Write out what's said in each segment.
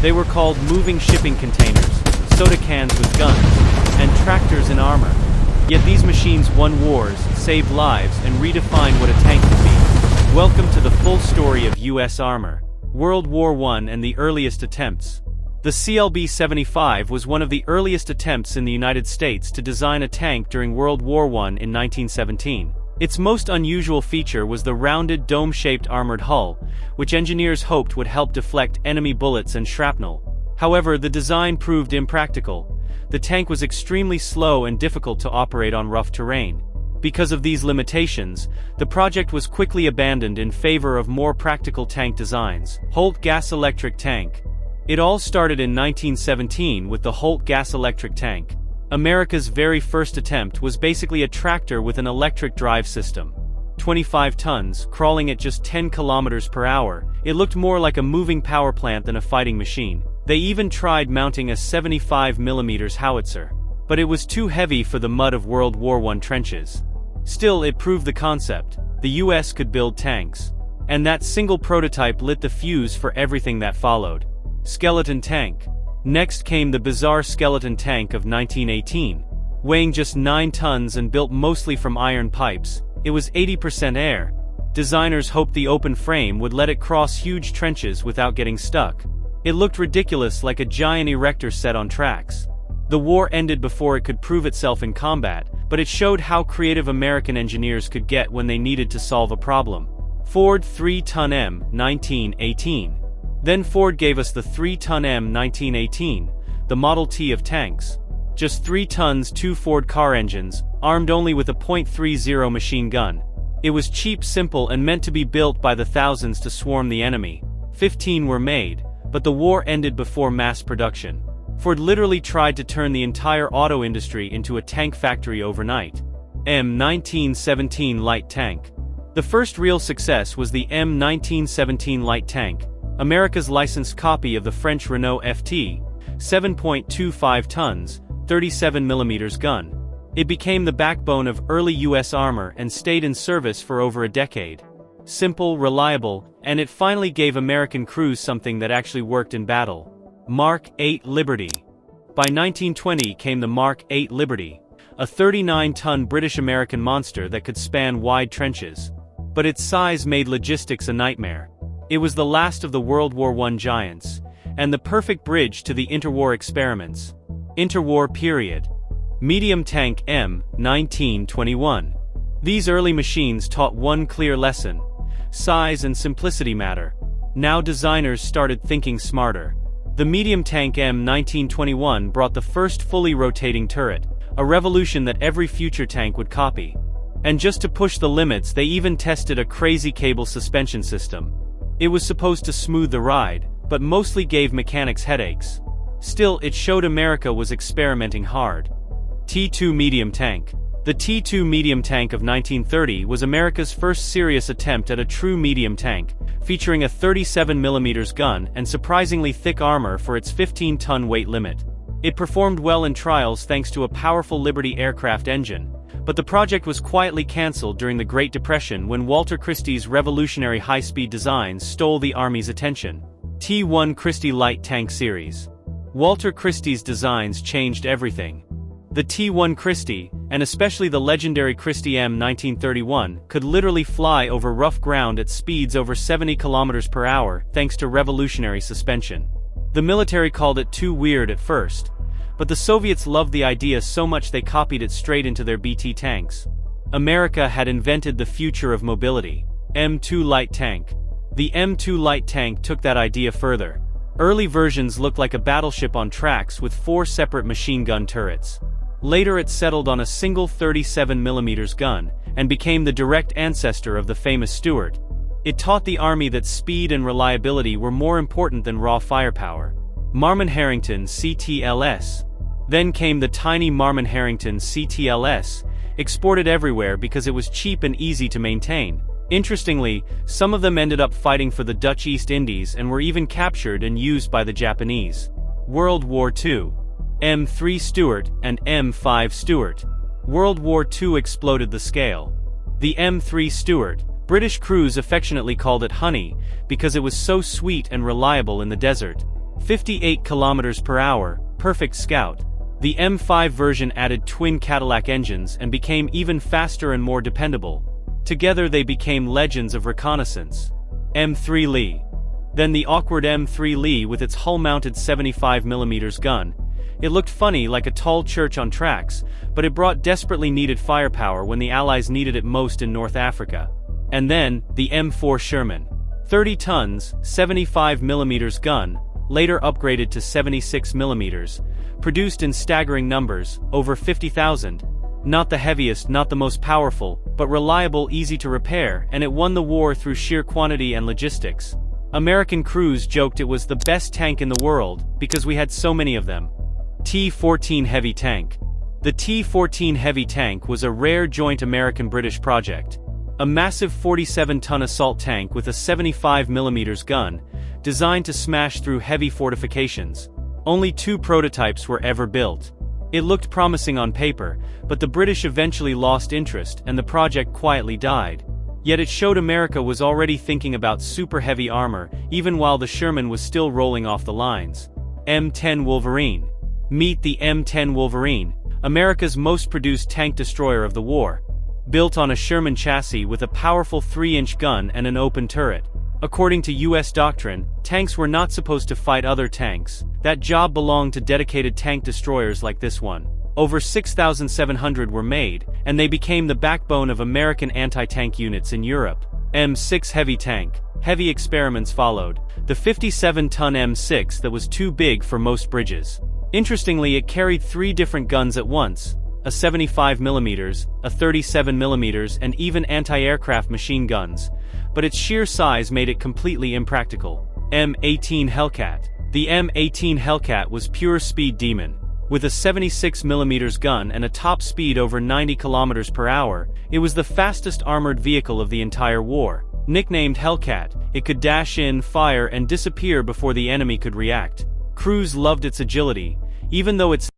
They were called moving shipping containers, soda cans with guns, and tractors in armor. Yet these machines won wars, saved lives, and redefined what a tank could be. Welcome to the full story of U.S. armor. World War I and the earliest attempts. The CLB-75 was one of the earliest attempts in the United States to design a tank during World War I in 1917. Its most unusual feature was the rounded dome-shaped armored hull, which engineers hoped would help deflect enemy bullets and shrapnel. However, the design proved impractical. The tank was extremely slow and difficult to operate on rough terrain. Because of these limitations, the project was quickly abandoned in favor of more practical tank designs. Holt gas-electric tank. It all started in 1917 with the Holt gas-electric tank. America's very first attempt was basically a tractor with an electric drive system. 25 tons, crawling at just 10 kilometers per hour, it looked more like a moving power plant than a fighting machine. They even tried mounting a 75mm howitzer. But it was too heavy for the mud of World War I trenches. Still, it proved the concept. The US could build tanks. And that single prototype lit the fuse for everything that followed. Skeleton tank. Next came the bizarre skeleton tank of 1918. Weighing just 9 tons and built mostly from iron pipes, it was 80% air. Designers hoped the open frame would let it cross huge trenches without getting stuck. It looked ridiculous, like a giant erector set on tracks. The war ended before it could prove itself in combat, but it showed how creative American engineers could get when they needed to solve a problem. Ford 3-ton M1918. Then Ford gave us the 3-ton M1918, the Model T of tanks. Just 3 tons, 2 Ford car engines, armed only with a .30 machine gun. It was cheap, simple, and meant to be built by the thousands to swarm the enemy. 15 were made, but the war ended before mass production. Ford literally tried to turn the entire auto industry into a tank factory overnight. M1917 light tank. The first real success was the M1917 light tank, America's licensed copy of the French Renault FT, 7.25 tons, 37mm gun. It became the backbone of early US armor and stayed in service for over a decade. Simple, reliable, and it finally gave American crews something that actually worked in battle. Mark 8 Liberty. By 1920 came the Mark 8 Liberty, a 39-ton British-American monster that could span wide trenches. But its size made logistics a nightmare. It was the last of the World War I giants, and the perfect bridge to the interwar experiments. Interwar period. Medium tank M1921. These early machines taught one clear lesson: size and simplicity matter. Now designers started thinking smarter. The medium tank M1921 brought the first fully rotating turret, a revolution that every future tank would copy. And just to push the limits, they even tested a crazy cable suspension system. It was supposed to smooth the ride, but mostly gave mechanics headaches. Still, it showed America was experimenting hard. T2 medium tank. The T2 medium tank of 1930 was America's first serious attempt at a true medium tank, featuring a 37mm gun and surprisingly thick armor for its 15-ton weight limit. It performed well in trials thanks to a powerful Liberty aircraft engine, but the project was quietly cancelled during the Great Depression when Walter Christie's revolutionary high-speed designs stole the Army's attention. T1 Christie Light Tank Series. Walter Christie's designs changed everything. The T1 Christie, and especially the legendary Christie M1931, could literally fly over rough ground at speeds over 70 km per hour thanks to revolutionary suspension. The military called it too weird at first, but the Soviets loved the idea so much they copied it straight into their BT tanks. America had invented the future of mobility. M2 light tank. The M2 light tank took that idea further. Early versions looked like a battleship on tracks with 4 separate machine gun turrets. Later it settled on a single 37mm gun, and became the direct ancestor of the famous Stuart. It taught the Army that speed and reliability were more important than raw firepower. Marmon Harrington CTLS. Then came the tiny Marmon Harrington CTLS, exported everywhere because it was cheap and easy to maintain. Interestingly, some of them ended up fighting for the Dutch East Indies and were even captured and used by the Japanese. World War II. M3 Stuart and M5 Stuart. World War II exploded the scale. The M3 Stuart, British crews affectionately called it honey, because it was so sweet and reliable in the desert. 58 kilometers per hour, perfect scout. The M5 version added twin Cadillac engines and became even faster and more dependable. Together they became legends of reconnaissance. M3 Lee. Then the awkward M3 Lee with its hull-mounted 75mm gun. It looked funny like a tall church on tracks, but it brought desperately needed firepower when the Allies needed it most in North Africa. And then, the M4 Sherman. 30 tons, 75mm gun, later upgraded to 76mm, produced in staggering numbers, over 50,000. Not the heaviest, not the most powerful, but reliable, easy to repair, and it won the war through sheer quantity and logistics. American crews joked it was the best tank in the world, because we had so many of them. T-14 Heavy Tank. The T-14 Heavy Tank was a rare joint American-British project. A massive 47-ton assault tank with a 75mm gun, designed to smash through heavy fortifications. Only 2 prototypes were ever built. It looked promising on paper, but the British eventually lost interest and the project quietly died. Yet it showed America was already thinking about super heavy armor, even while the Sherman was still rolling off the lines. M10 Wolverine. Meet the M10 Wolverine, America's most produced tank destroyer of the war. Built on a Sherman chassis with a powerful 3-inch gun and an open turret. According to US doctrine, tanks were not supposed to fight other tanks. That job belonged to dedicated tank destroyers like this one. Over 6,700 were made, and they became the backbone of American anti-tank units in Europe. M6 Heavy Tank. Heavy experiments followed. The 57-ton M6 that was too big for most bridges. Interestingly, it carried 3 different guns at once, a 75mm, a 37mm, and even anti-aircraft machine guns, but its sheer size made it completely impractical. M18 Hellcat. The M18 Hellcat was pure speed demon. With a 76mm gun and a top speed over 90 km per hour, it was the fastest armored vehicle of the entire war. Nicknamed Hellcat, it could dash in, fire, and disappear before the enemy could react. Crews loved its agility, even though its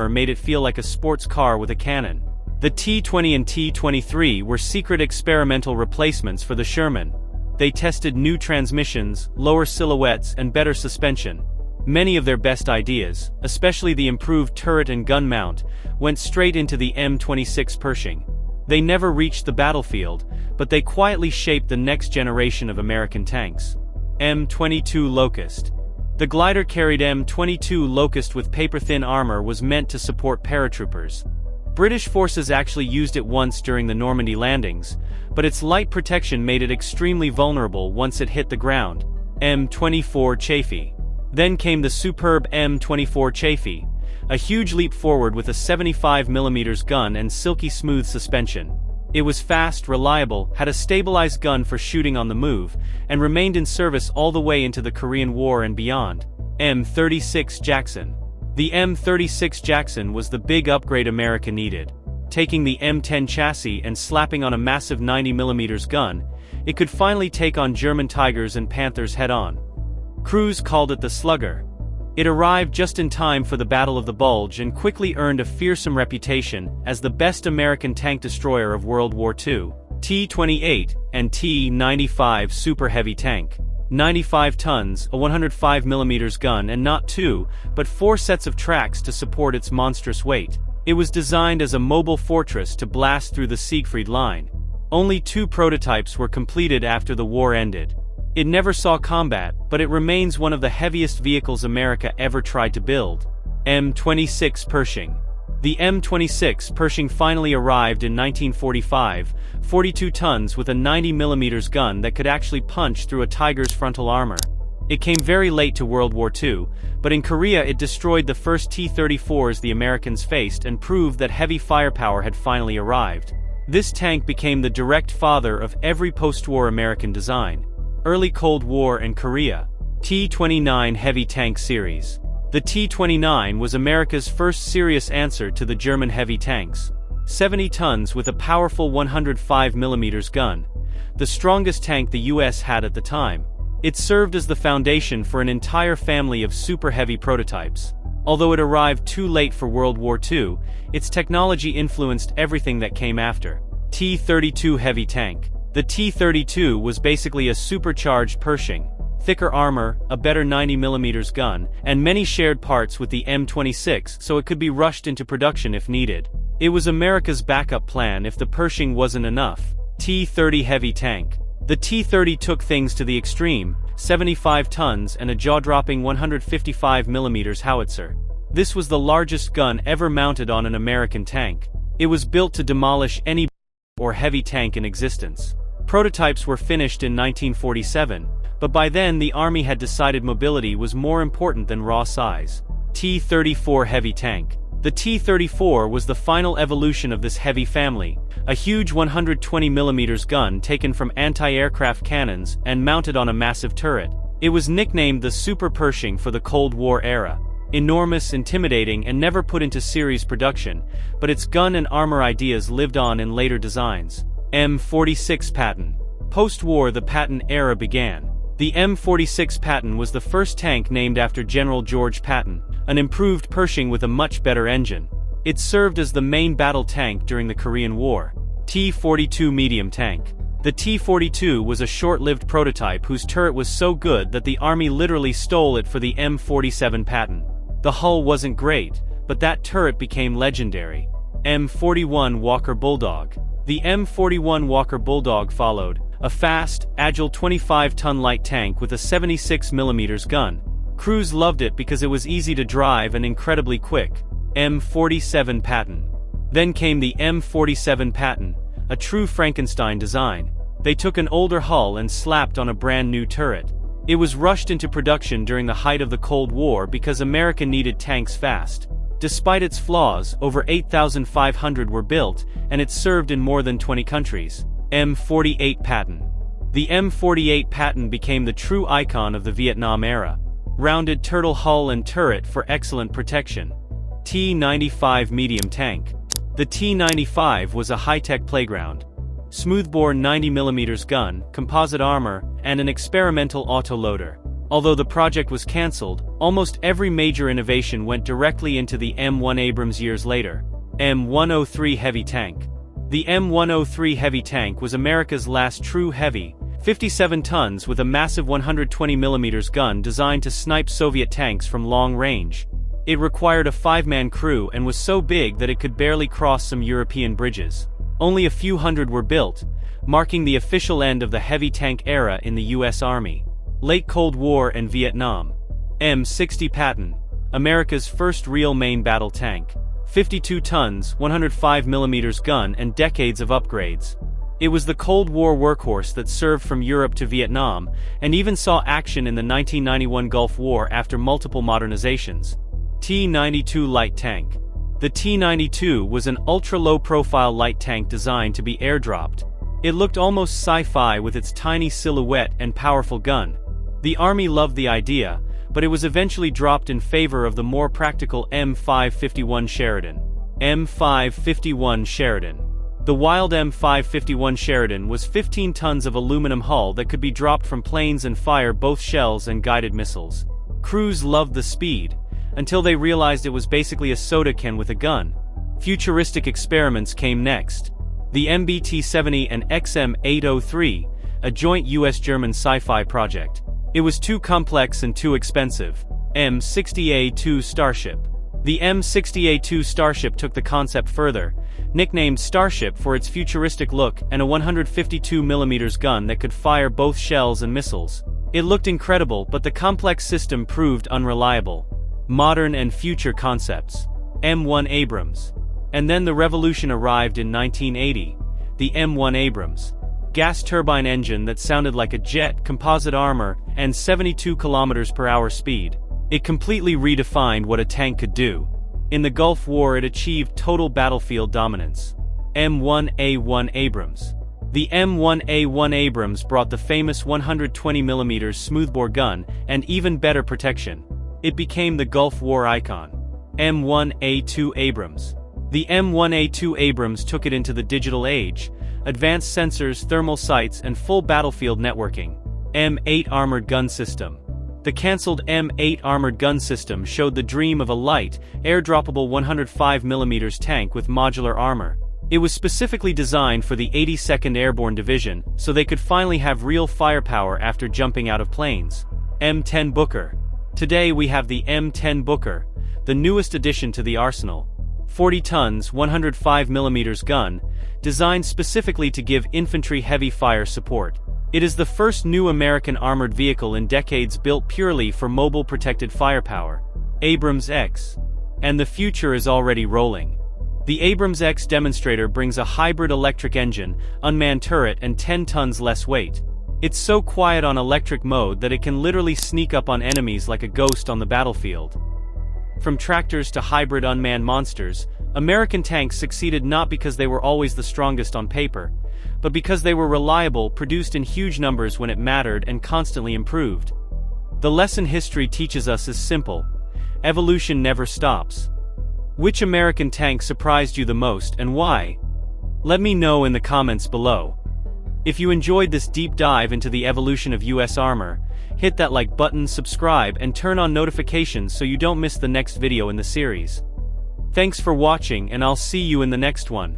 made it feel like a sports car with a cannon. The T-20 and T-23 were secret experimental replacements for the Sherman. They tested new transmissions, lower silhouettes, and better suspension. Many of their best ideas, especially the improved turret and gun mount, went straight into the M26 Pershing. They never reached the battlefield, but they quietly shaped the next generation of American tanks. M22 Locust. The glider carried M22 Locust with paper-thin armor was meant to support paratroopers. British forces actually used it once during the Normandy landings, but its light protection made it extremely vulnerable once it hit the ground. M24 Chaffee. Then came the superb M24 Chaffee, a huge leap forward with a 75mm gun and silky smooth suspension. It was fast, reliable, had a stabilized gun for shooting on the move, and remained in service all the way into the Korean War and beyond. M36 Jackson. The M36 Jackson was the big upgrade America needed. Taking the M10 chassis and slapping on a massive 90mm gun, it could finally take on German Tigers and Panthers head-on. Crews called it the Slugger. It arrived just in time for the Battle of the Bulge and quickly earned a fearsome reputation as the best American tank destroyer of World War II. T-28 and T-95 Super Heavy Tank. 95 tons, a 105mm gun, and not 2, but 4 sets of tracks to support its monstrous weight. It was designed as a mobile fortress to blast through the Siegfried Line. Only 2 prototypes were completed after the war ended. It never saw combat, but it remains one of the heaviest vehicles America ever tried to build. M26 Pershing. The M26 Pershing finally arrived in 1945, 42 tons with a 90mm gun that could actually punch through a Tiger's frontal armor. It came very late to World War II, but in Korea it destroyed the first T-34s the Americans faced and proved that heavy firepower had finally arrived. This tank became the direct father of every post-war American design. Early Cold War and Korea. T-29 Heavy Tank Series. The T-29 was America's first serious answer to the German heavy tanks. 70 tons with a powerful 105mm gun. The strongest tank the US had at the time. It served as the foundation for an entire family of super heavy prototypes. Although it arrived too late for World War II, its technology influenced everything that came after. T-32 Heavy Tank. The T-32 was basically a supercharged Pershing. thicker armor, a better 90mm gun, and many shared parts with the M26 so it could be rushed into production if needed. It was America's backup plan if the Pershing wasn't enough. T-30 heavy tank. The T-30 took things to the extreme, 75 tons and a jaw-dropping 155mm howitzer. This was the largest gun ever mounted on an American tank. It was built to demolish any or heavy tank in existence. Prototypes were finished in 1947, but by then the Army had decided mobility was more important than raw size. T-34 heavy tank. The T-34 was the final evolution of this heavy family, a huge 120mm gun taken from anti-aircraft cannons and mounted on a massive turret. It was nicknamed the Super Pershing for the Cold War era. Enormous, intimidating, and never put into series production, but its gun and armor ideas lived on in later designs. M46 Patton. Post-war the Patton era began. The M46 Patton was the first tank named after General George Patton, an improved Pershing with a much better engine. It served as the main battle tank during the Korean War. T-42 medium tank. The T-42 was a short-lived prototype whose turret was so good that the Army literally stole it for the M47 Patton. The hull wasn't great, but that turret became legendary. M41 Walker Bulldog. The M41 Walker Bulldog followed, a fast, agile 25-ton light tank with a 76mm gun. Crews loved it because it was easy to drive and incredibly quick. M47 Patton. Then came the M47 Patton, a true Frankenstein design. They took an older hull and slapped on a brand new turret. It was rushed into production during the height of the Cold War because America needed tanks fast. Despite its flaws, over 8,500 were built, and it served in more than 20 countries. M48 Patton. The M48 Patton became the true icon of the Vietnam era. Rounded turtle hull and turret for excellent protection. T-95 medium tank. The T-95 was a high-tech playground. Smoothbore 90mm gun, composite armor, and an experimental autoloader. Although the project was cancelled, almost every major innovation went directly into the M1 Abrams years later. M1A2 heavy tank. The M1A2 heavy tank was America's last true heavy, 57 tons with a massive 120mm gun designed to snipe Soviet tanks from long range. It required a 5-man crew and was so big that it could barely cross some European bridges. Only a few hundred were built, marking the official end of the heavy tank era in the U.S. Army. Late Cold War and Vietnam. M60 Patton. America's first real main battle tank. 52 tons, 105mm gun and decades of upgrades. It was the Cold War workhorse that served from Europe to Vietnam, and even saw action in the 1991 Gulf War after multiple modernizations. T-92 light tank. The T-92 was an ultra-low-profile light tank designed to be airdropped. It looked almost sci-fi with its tiny silhouette and powerful gun. The Army loved the idea, but it was eventually dropped in favor of the more practical M551 Sheridan. M551 Sheridan. The wild M551 Sheridan was 15 tons of aluminum hull that could be dropped from planes and fire both shells and guided missiles. Crews loved the speed, until they realized it was basically a soda can with a gun. Futuristic experiments came next. The MBT-70 and XM-803, a joint US-German sci-fi project. It was too complex and too expensive. M60A2 Starship. The M60A2 Starship took the concept further, nicknamed Starship for its futuristic look and a 152mm gun that could fire both shells and missiles. It looked incredible, but the complex system proved unreliable. Modern and future concepts. M1 Abrams. And then the revolution arrived in 1980. The M1 Abrams. Gas turbine engine that sounded like a jet, composite armor, and 72 km/h speed. It completely redefined what a tank could do. In the Gulf War it achieved total battlefield dominance. M1A1 Abrams. The M1A1 Abrams brought the famous 120mm smoothbore gun and even better protection. It became the Gulf War icon. M1A2 Abrams. The M1A2 Abrams took it into the digital age, advanced sensors, thermal sights, and full battlefield networking. M8 Armored Gun System. The cancelled M8 Armored Gun System showed the dream of a light, airdroppable 105mm tank with modular armor. It was specifically designed for the 82nd Airborne Division, so they could finally have real firepower after jumping out of planes. M10 Booker. Today we have the M10 Booker, the newest addition to the arsenal. 40 tons, 105mm gun, designed specifically to give infantry heavy fire support. It is the first new American armored vehicle in decades built purely for mobile protected firepower. Abrams X. And the future is already rolling. The Abrams X demonstrator brings a hybrid electric engine, unmanned turret and 10 tons less weight. It's so quiet on electric mode that it can literally sneak up on enemies like a ghost on the battlefield. From tractors to hybrid unmanned monsters, American tanks succeeded not because they were always the strongest on paper, but because they were reliable, produced in huge numbers when it mattered, and constantly improved. The lesson history teaches us is simple: evolution never stops. Which American tank surprised you the most and why? Let me know in the comments below. If you enjoyed this deep dive into the evolution of US armor, hit that like button, subscribe, and turn on notifications so you don't miss the next video in the series. Thanks for watching, and I'll see you in the next one.